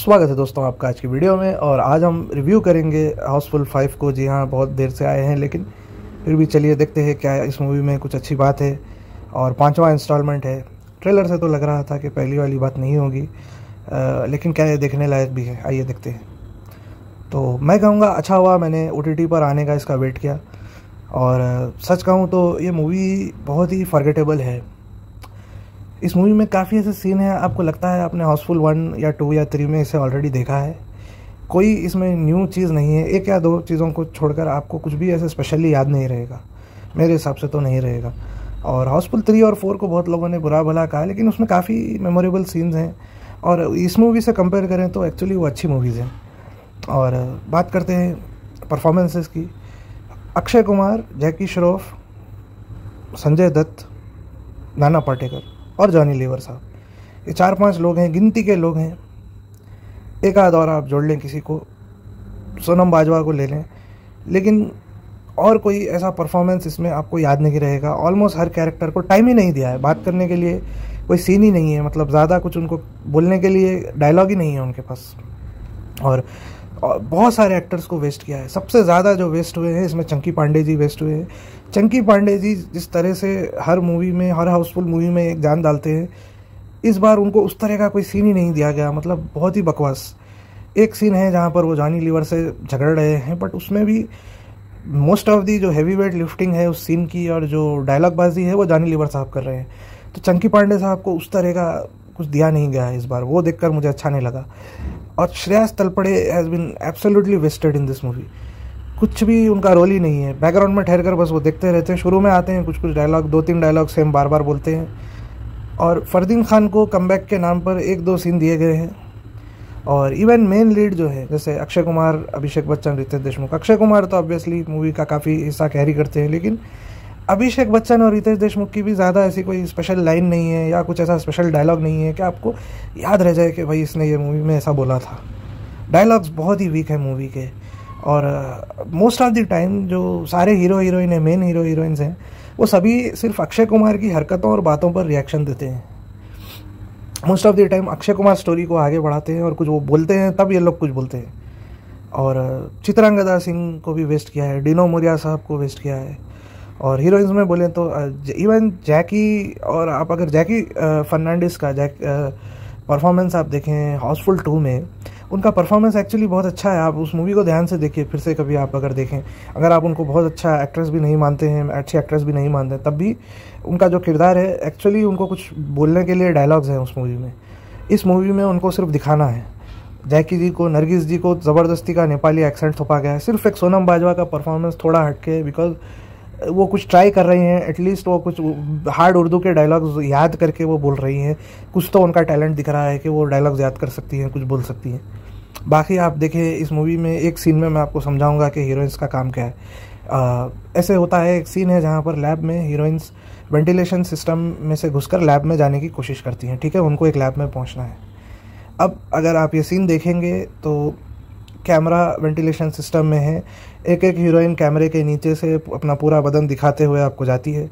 स्वागत है दोस्तों आपका आज की वीडियो में। और आज हम रिव्यू करेंगे हाउसफुल 5 को। जी हाँ, बहुत देर से आए हैं लेकिन फिर भी चलिए देखते हैं क्या इस मूवी में कुछ अच्छी बात है। और 5वां इंस्टॉलमेंट है। ट्रेलर से तो लग रहा था कि पहली वाली बात नहीं होगी, लेकिन क्या ये देखने लायक भी है। आइए देखते हैं। तो मैं कहूँगा अच्छा हुआ मैंने OTT पर आने का इसका वेट किया। और सच कहूँ तो ये मूवी बहुत ही फॉरगेटेबल है। इस मूवी में काफ़ी ऐसे सीन हैं, आपको लगता है आपने हाउसफुल 1 या 2 या 3 में इसे ऑलरेडी देखा है। कोई इसमें न्यू चीज़ नहीं है। एक या दो चीज़ों को छोड़कर आपको कुछ भी ऐसे स्पेशली याद नहीं रहेगा, मेरे हिसाब से तो नहीं रहेगा। और हाउसफुल 3 और 4 को बहुत लोगों ने बुरा भला कहा, लेकिन उसमें काफ़ी मेमोरेबल सीन्स हैं। और इस मूवी से कंपेयर करें तो एक्चुअली वो अच्छी मूवीज़ हैं। और बात करते हैं परफॉर्मेंसेस की। अक्षय कुमार, जैकी श्रॉफ, संजय दत्त, नाना पाटेकर और जॉनी लीवर साहब, ये 4-5 लोग हैं, गिनती के लोग हैं। एक आध और आप जोड़ लें किसी को, सोनम बाजवा को ले लें, लेकिन और कोई ऐसा परफॉर्मेंस इसमें आपको याद नहीं रहेगा। ऑलमोस्ट हर कैरेक्टर को टाइम ही नहीं दिया है, बात करने के लिए कोई सीन ही नहीं है, मतलब ज़्यादा कुछ उनको बोलने के लिए डायलॉग ही नहीं है उनके पास। और बहुत सारे एक्टर्स को वेस्ट किया है। सबसे ज़्यादा जो वेस्ट हुए हैं इसमें चंकी पांडे जी वेस्ट हुए हैं। चंकी पांडे जी जिस तरह से हर मूवी में, हर हाउसफुल मूवी में एक जान डालते हैं, इस बार उनको उस तरह का कोई सीन ही नहीं दिया गया। मतलब बहुत ही बकवास। एक सीन है जहाँ पर वो जॉनी लीवर से झगड़ रहे हैं, बट उसमें भी मोस्ट ऑफ दी जो हैवी वेट लिफ्टिंग है उस सीन की और जो डायलॉग बाजी है वो जॉनी लीवर साहब कर रहे हैं। तो चंकी पांडे साहब को उस तरह का कुछ दिया नहीं गया है इस बार, वो देखकर मुझे अच्छा नहीं लगा। और Shreyas Talpade has been absolutely wasted in this movie. कुछ भी उनका रोल ही नहीं है। बैकग्राउंड में ठहर कर बस वो देखते रहते हैं। शुरू में आते हैं, कुछ डायलॉग, 2-3 डायलॉग सेम बार बार बोलते हैं। और फरदीन खान को कमबैक के नाम पर 1-2 सीन दिए गए हैं। और इवन मेन लीड जो है, जैसे अक्षय कुमार, अभिषेक बच्चन, रितेश देशमुख। अक्षय कुमार तो ऑब्वियसली मूवी का काफ़ी हिस्सा कैरी करते हैं, लेकिन अभिषेक बच्चन और रितेश देशमुख की भी ज़्यादा ऐसी कोई स्पेशल लाइन नहीं है या कुछ ऐसा स्पेशल डायलॉग नहीं है कि आपको याद रह जाए कि भाई इसने ये मूवी में ऐसा बोला था। डायलॉग्स बहुत ही वीक है मूवी के। और मोस्ट ऑफ द टाइम जो सारे हीरो हीरोइन है, मेन हीरो हीरोइंस हैं, वो सभी सिर्फ अक्षय कुमार की हरकतों और बातों पर रिएक्शन देते हैं। Most of the time Akshay Kumar story को आगे बढ़ाते हैं और कुछ वो बोलते हैं, तब ये लोग कुछ बोलते हैं। और चित्रांगदा सिंह को भी वेस्ट किया है, डिनो मोरिया साहब को वेस्ट किया है। और हीरोइंस में बोलें तो इवन जैकी, और आप अगर जैकी फर्नांडिस का परफॉर्मेंस आप देखें हाउसफुल 2 में, उनका परफॉर्मेंस एक्चुअली बहुत अच्छा है। आप उस मूवी को ध्यान से देखिए, फिर से कभी आप अगर देखें, अगर आप उनको बहुत अच्छा एक्ट्रेस भी नहीं मानते हैं, अच्छी एक्ट्रेस भी नहीं मानते, तब भी उनका जो किरदार है, एक्चुअली उनको कुछ बोलने के लिए डायलॉग्स हैं उस मूवी में। इस मूवी में उनको सिर्फ दिखाना है। जैकी जी को, नरगिस जी को ज़बरदस्ती का नेपाली एक्सेंट थोपा गया है। सिर्फ एक सोनम बाजवा का परफॉर्मेंस थोड़ा हटके है, बिकॉज वो कुछ ट्राई कर रही हैं, एटलीस्ट वो कुछ हार्ड उर्दू के डायलॉग्स याद करके वो बोल रही हैं। कुछ तो उनका टैलेंट दिख रहा है कि वो डायलॉग्स याद कर सकती हैं, कुछ बोल सकती हैं। बाकी आप देखें इस मूवी में एक सीन में मैं आपको समझाऊंगा कि हीरोइंस का काम क्या है। ऐसे होता है, एक सीन है जहाँ पर लैब में हीरोइंस वेंटिलेशन सिस्टम में से घुसकर लैब में जाने की कोशिश करती हैं। ठीक है, उनको एक लैब में पहुँचना है। अब अगर आप ये सीन देखेंगे तो कैमरा वेंटिलेशन सिस्टम में है, एक एक हीरोइन कैमरे के नीचे से अपना पूरा बदन दिखाते हुए आपको जाती है।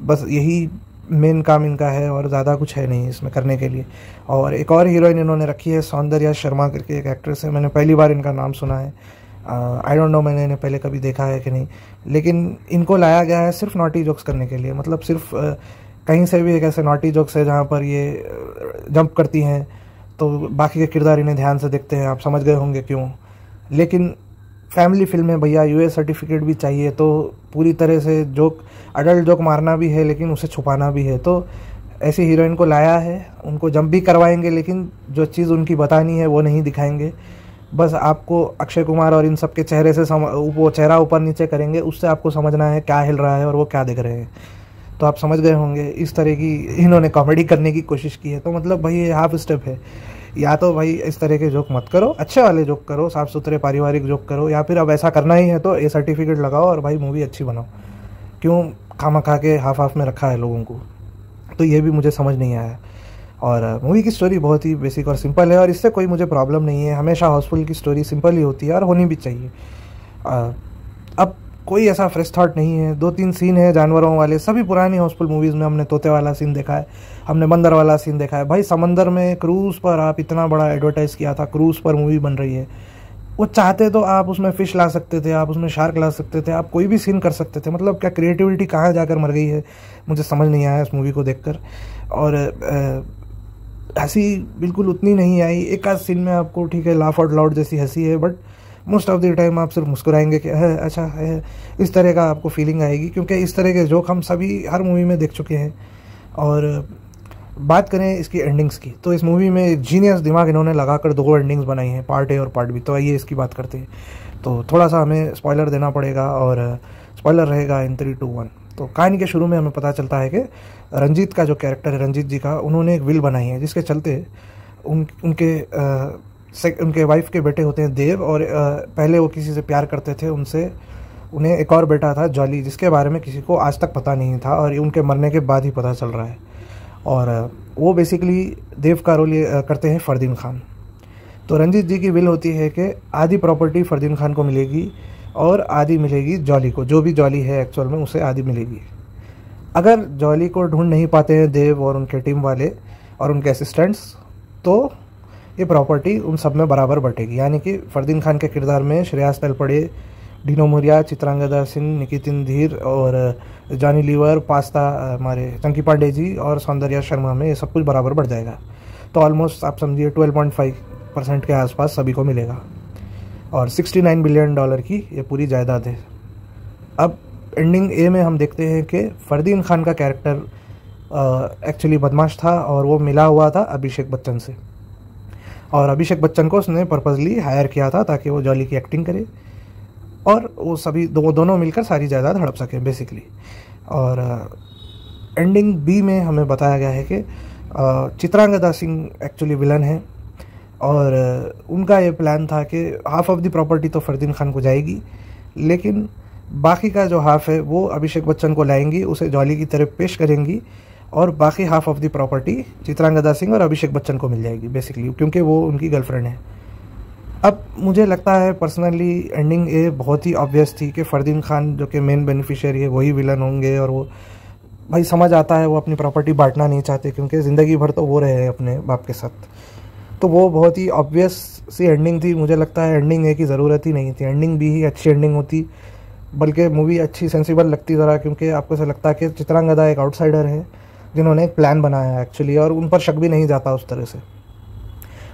बस यही मेन काम इनका है और ज़्यादा कुछ है नहीं इसमें करने के लिए। और एक और हीरोइन इन्होंने रखी है, सौंदर्या शर्मा करके एक एक्ट्रेस है। मैंने पहली बार इनका नाम सुना है। आई डोंट नो मैंने इन्हें पहले कभी देखा है कि नहीं, लेकिन इनको लाया गया है सिर्फ नॉटी जोक्स करने के लिए। मतलब सिर्फ कहीं से भी एक ऐसे नॉटी जोक्स है जहाँ पर ये जंप करती हैं, तो बाकी के किरदार इन्हें ध्यान से देखते हैं। आप समझ गए होंगे क्यों। लेकिन फैमिली फिल्म है भैया, US सर्टिफिकेट भी चाहिए, तो पूरी तरह से जोक, अडल्ट जोक मारना भी है लेकिन उसे छुपाना भी है। तो ऐसी हीरोइन को लाया है, उनको जंप भी करवाएंगे, लेकिन जो चीज़ उनकी बतानी है वो नहीं दिखाएंगे। बस आपको अक्षय कुमार और इन सब के चेहरे से वो चेहरा ऊपर नीचे करेंगे, उससे आपको समझना है क्या हिल रहा है और वो क्या दिख रहे हैं। तो आप समझ गए होंगे, इस तरह की इन्होंने कॉमेडी करने की कोशिश की है। तो मतलब भाई ये हाफ स्टेप है। या तो भाई इस तरह के जोक मत करो, अच्छे वाले जोक करो, साफ़ सुथरे पारिवारिक जोक करो, या फिर अब ऐसा करना ही है तो A सर्टिफिकेट लगाओ और भाई मूवी अच्छी बनाओ। क्यों खामा के हाफ में रखा है लोगों को, तो ये भी मुझे समझ नहीं आया। और मूवी की स्टोरी बहुत ही बेसिक और सिंपल है, और इससे कोई मुझे प्रॉब्लम नहीं है। हमेशा हाउसफुल की स्टोरी सिंपल ही होती है और होनी भी चाहिए। अब कोई ऐसा फ्रेश थॉट नहीं है। 2-3 सीन है जानवरों वाले, सभी पुरानी हाउसफुल मूवीज़ में हमने तोते वाला सीन देखा है, हमने बंदर वाला सीन देखा है। भाई समंदर में क्रूज़ पर आप इतना बड़ा एडवर्टाइज़ किया था, क्रूज़ पर मूवी बन रही है, वो चाहते तो आप उसमें फ़िश ला सकते थे, आप उसमें शार्क ला सकते थे, आप कोई भी सीन कर सकते थे। मतलब क्या क्रिएटिविटी कहाँ जाकर मर गई है, मुझे समझ नहीं आया इस मूवी को देखकर। और हंसी बिल्कुल उतनी नहीं आई। एक आध सीन में आपको ठीक है लाफ आउट लाउड जैसी हंसी है, but most of the time आप सिर्फ मुस्कुराएंगे कि है अच्छा है, इस तरह का आपको फीलिंग आएगी, क्योंकि इस तरह के जोक हम सभी हर मूवी में देख चुके हैं। और बात करें इसकी एंडिंग्स की, तो इस मूवी में एक जीनियस दिमाग इन्होंने लगाकर 2 एंडिंग्स बनाई हैं, पार्ट ए और पार्ट बी। तो आइए इसकी बात करते हैं। तो थोड़ा सा हमें स्पॉइलर देना पड़ेगा, और स्पॉइलर रहेगा इन 3, 2, 1। तो कहानी के शुरू में हमें पता चलता है कि रंजीत का जो कैरेक्टर है, रंजीत जी का, उन्होंने एक विल बनाई है जिसके चलते उनके वाइफ के बेटे होते हैं देव, और पहले वो किसी से प्यार करते थे, उन्हें एक और बेटा था जॉली, जिसके बारे में किसी को आज तक पता नहीं था, और उनके मरने के बाद ही पता चल रहा है। और वो बेसिकली देव का रोल ये करते हैं फरदीन खान। तो रंजीत जी की विल होती है कि आधी प्रॉपर्टी फरदीन खान को मिलेगी और आधी मिलेगी जॉली को, जो भी जॉली है एक्चुअल में उसे आधी मिलेगी। अगर जॉली को ढूंढ नहीं पाते हैं देव और उनके टीम वाले और उनके असिस्टेंट्स, तो ये प्रॉपर्टी उन सब में बराबर बटेगी। यानी कि फरदीन खान के किरदार में श्रेयास तलपड़े, डीनो मोरिया, चित्रांगदा सिंह, निकितिन धीर और जॉनी लीवर, पास्ता हमारे चंकी पांडे जी और सौंदर्या शर्मा में ये सब कुछ बराबर बढ़ जाएगा। तो ऑलमोस्ट आप समझिए 12.5% के आसपास सभी को मिलेगा, और $69 बिलियन की ये पूरी जायदाद है। अब एंडिंग ए में हम देखते हैं कि फरदीन खान का कैरेक्टर एक्चुअली बदमाश था, और वो मिला हुआ था अभिषेक बच्चन से, और अभिषेक बच्चन को उसने पर्पसली हायर किया था ताकि वो जॉली की एक्टिंग करे, और वो सभी दोनों मिलकर सारी जायदाद हड़प सके बेसिकली। और एंडिंग बी में हमें बताया गया है कि चित्रांगदा सिंह एक्चुअली विलन है, और उनका ये प्लान था कि हाफ ऑफ द प्रॉपर्टी तो फरदीन खान को जाएगी, लेकिन बाकी का जो हाफ है वो अभिषेक बच्चन को लाएंगी, उसे जॉली की तरफ पेश करेंगी, और बाकी half of the property Chitrangada Singh और अभिषेक बच्चन को मिल जाएगी बेसिकली, क्योंकि वो उनकी गर्लफ्रेंड है। अब मुझे लगता है पर्सनली एंडिंग ए बहुत ही ऑब्वियस थी कि फरदीन खान जो कि मेन बेनिफिशियरी है वही विलन होंगे, और वो भाई समझ आता है वो अपनी प्रॉपर्टी बांटना नहीं चाहते, क्योंकि ज़िंदगी भर तो वो रहे हैं अपने बाप के साथ। तो वो बहुत ही ऑब्वियस सी एंडिंग थी। मुझे लगता है एंडिंग ए की ज़रूरत ही नहीं थी, एंडिंग बी ही अच्छी एंडिंग होती, बल्कि मूवी अच्छी सेंसिबल लगती ज़रा, क्योंकि आपको ऐसा लगता है कि चित्रांगदा एक आउटसाइडर है जिन्होंने एक प्लान बनाया है एक्चुअली, और उन पर शक भी नहीं जाता उस तरह से।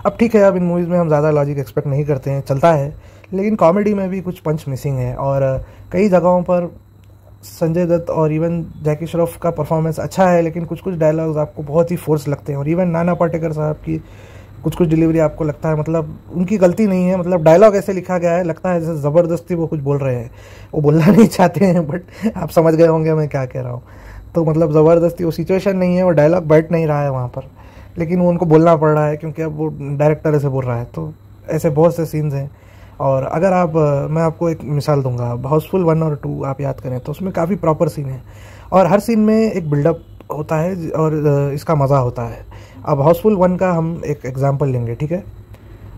अब ठीक है, अब इन मूवीज़ में हम ज़्यादा लॉजिक एक्सपेक्ट नहीं करते हैं, चलता है, लेकिन कॉमेडी में भी कुछ पंच मिसिंग है, और कई जगहों पर संजय दत्त और इवन जैकी श्रॉफ का परफॉर्मेंस अच्छा है, लेकिन कुछ कुछ डायलॉग्स आपको बहुत ही फोर्स लगते हैं, और इवन नाना पाटेकर साहब की कुछ डिलीवरी आपको लगता है मतलब उनकी गलती नहीं है, मतलब डायलॉग ऐसे लिखा गया है, लगता है जैसे ज़बरदस्ती वो कुछ बोल रहे हैं, वो बोलना नहीं चाहते हैं, बट आप समझ गए होंगे मैं क्या कह रहा हूँ। तो मतलब ज़बरदस्ती वो सिचुएशन नहीं है, वो डायलॉग बैठ नहीं रहा है वहाँ पर, लेकिन वो उनको बोलना पड़ रहा है क्योंकि अब वो डायरेक्टर ऐसे बोल रहा है। तो ऐसे बहुत से सीन्स हैं। और अगर आप मैं आपको एक मिसाल दूंगा, हाउसफुल 1 और 2 आप याद करें तो उसमें काफ़ी प्रॉपर सीन है, और हर सीन में एक बिल्डअप होता है और इसका मज़ा होता है। अब हाउसफुल 1 का हम एक एग्जांपल लेंगे, ठीक है।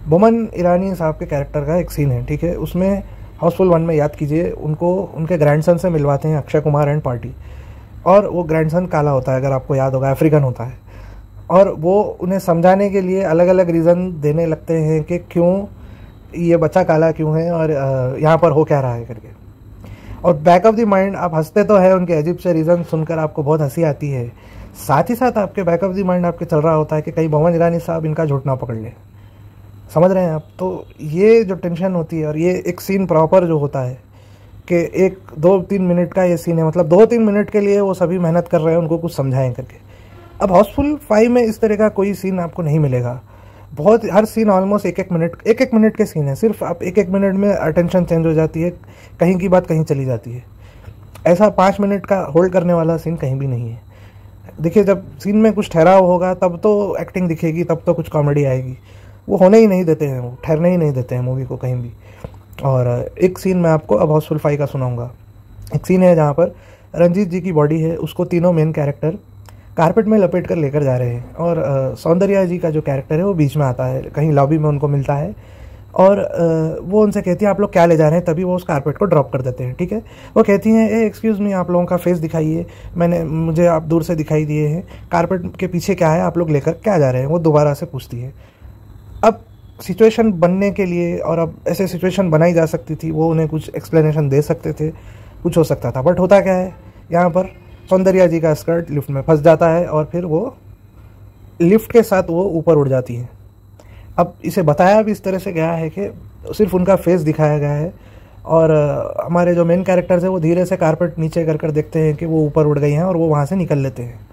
बोमन ईरानी साहब के कैरेक्टर का एक सीन है, ठीक है। उसमें हाउसफुल 1 में याद कीजिए उनको उनके ग्रैंडसन से मिलवाते हैं अक्षय कुमार एंड पार्टी, और वो ग्रैंडसन काला होता है, अगर आपको याद होगा, अफ्रीकन होता है, और वो उन्हें समझाने के लिए अलग अलग रीज़न देने लगते हैं कि क्यों ये बच्चा काला क्यों है और यहाँ पर हो क्या रहा है करके। और बैक ऑफ द माइंड आप हंसते तो है, उनके अजीब से रीज़न सुनकर आपको बहुत हंसी आती है, साथ ही साथ आपके बैक ऑफ द माइंड आपके चल रहा होता है कि कहीं बोमन ईरानी साहब इनका झूठ ना पकड़ ले। समझ रहे हैं आप? तो ये जो टेंशन होती है, और ये एक सीन प्रॉपर जो होता है कि 1-2-3 मिनट का ये सीन है, मतलब 2-3 मिनट के लिए वो सभी मेहनत कर रहे हैं उनको कुछ समझाएं करके। अब हाउसफुल 5 में इस तरह का कोई सीन आपको नहीं मिलेगा। बहुत हर सीन ऑलमोस्ट एक एक मिनट के सीन है, सिर्फ आप एक मिनट में अटेंशन चेंज हो जाती है, कहीं की बात कहीं चली जाती है। ऐसा 5 मिनट का होल्ड करने वाला सीन कहीं भी नहीं है। देखिए, जब सीन में कुछ ठहराव होगा तब तो एक्टिंग दिखेगी, तब तो कुछ कॉमेडी आएगी। वो होने ही नहीं देते हैं, वो ठहरने ही नहीं देते हैं मूवी को कहीं भी। और एक सीन मैं आपको अब हाउसफुल 5 का सुनाऊंगा। एक सीन है जहाँ पर रंजीत जी की बॉडी है, उसको तीनों मेन कैरेक्टर कारपेट में लपेट कर लेकर जा रहे हैं, और सौंदर्या जी का जो कैरेक्टर है वो बीच में आता है, कहीं लॉबी में उनको मिलता है, और वो उनसे कहती है आप लोग क्या ले जा रहे हैं, तभी वो उस कारपेट को ड्रॉप कर देते हैं। ठीक है, वो कहती हैं ए एक्सक्यूज़ मी, आप लोगों का फेस दिखाइए, मुझे आप दूर से दिखाई दिए हैं, कारपेट के पीछे क्या है, आप लोग लेकर क्या जा रहे हैं, वो दोबारा से पूछती है। अब सिचुएशन बनने के लिए, और अब ऐसे सिचुएशन बनाई जा सकती थी, वो उन्हें कुछ एक्सप्लेनेशन दे सकते थे, कुछ हो सकता था, बट होता क्या है यहाँ पर, सौंदर्या जी का स्कर्ट लिफ्ट में फंस जाता है और फिर वो लिफ्ट के साथ वो ऊपर उड़ जाती है। अब इसे बताया भी इस तरह से गया है कि सिर्फ उनका फेस दिखाया गया है, और हमारे जो मेन कैरेक्टर्स है वो धीरे से कारपेट नीचे कर कर देखते हैं कि वो ऊपर उड़ गई हैं और वो वहाँ से निकल लेते हैं।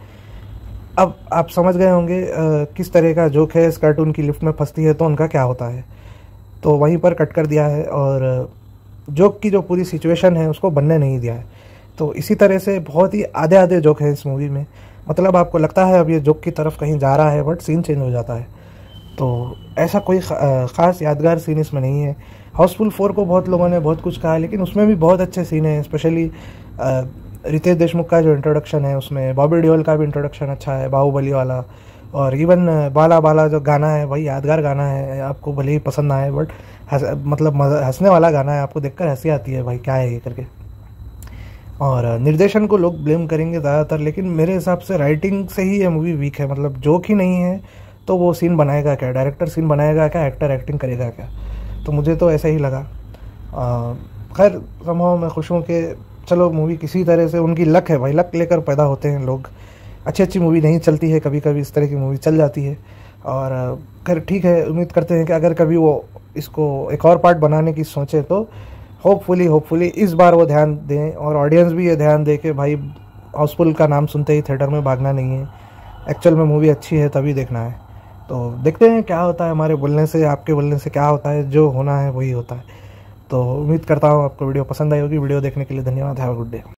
अब आप समझ गए होंगे किस तरह का जोक है, इस कार्टून की लिफ्ट में फंसती है तो उनका क्या होता है, तो वहीं पर कट कर दिया है और जोक की जो पूरी सिचुएशन है उसको बनने नहीं दिया है। तो इसी तरह से बहुत ही आधे आधे जोक है इस मूवी में, मतलब आपको लगता है अब ये जोक की तरफ कहीं जा रहा है, बट सीन चेंज हो जाता है। तो ऐसा कोई ख़ास यादगार सीन इसमें नहीं है। हाउसफुल 4 को बहुत लोगों ने बहुत कुछ कहा, लेकिन उसमें भी बहुत अच्छे सीन हैं, स्पेशली रितेश देशमुख का जो इंट्रोडक्शन है उसमें, बॉबी देओल का भी इंट्रोडक्शन अच्छा है, बाहुबली वाला, और इवन बाला बाला जो गाना है वही यादगार गाना है, आपको भले ही पसंद ना आए बट मतलब हंसने वाला गाना है, आपको देखकर हंसी आती है भाई क्या है ये करके। और निर्देशन को लोग ब्लेम करेंगे ज़्यादातर, लेकिन मेरे हिसाब से राइटिंग से ही ये मूवी वीक है, मतलब जोक ही नहीं है तो वो सीन बनाएगा क्या, डायरेक्टर सीन बनाएगा क्या, एक्टर एक्टिंग करेगा क्या, तो मुझे तो ऐसा ही लगा। खैर समहाउ मैं खुश हूँ कि चलो मूवी किसी तरह से, उनकी लक है भाई, लक लेकर पैदा होते हैं लोग, अच्छी अच्छी मूवी नहीं चलती है, कभी कभी इस तरह की मूवी चल जाती है। और खैर ठीक है, उम्मीद करते हैं कि अगर कभी वो इसको एक और पार्ट बनाने की सोचे तो होपफुली इस बार वो ध्यान दें, और ऑडियंस भी ये ध्यान दे कि भाई हाउसफुल का नाम सुनते ही थिएटर में भागना नहीं है, एक्चुअल में मूवी अच्छी है तभी देखना है। तो देखते हैं क्या होता है, हमारे बोलने से आपके बोलने से क्या होता है, जो होना है वही होता है। तो उम्मीद करता हूँ आपको वीडियो पसंद आई होगी। वीडियो देखने के लिए धन्यवाद। Have a good day.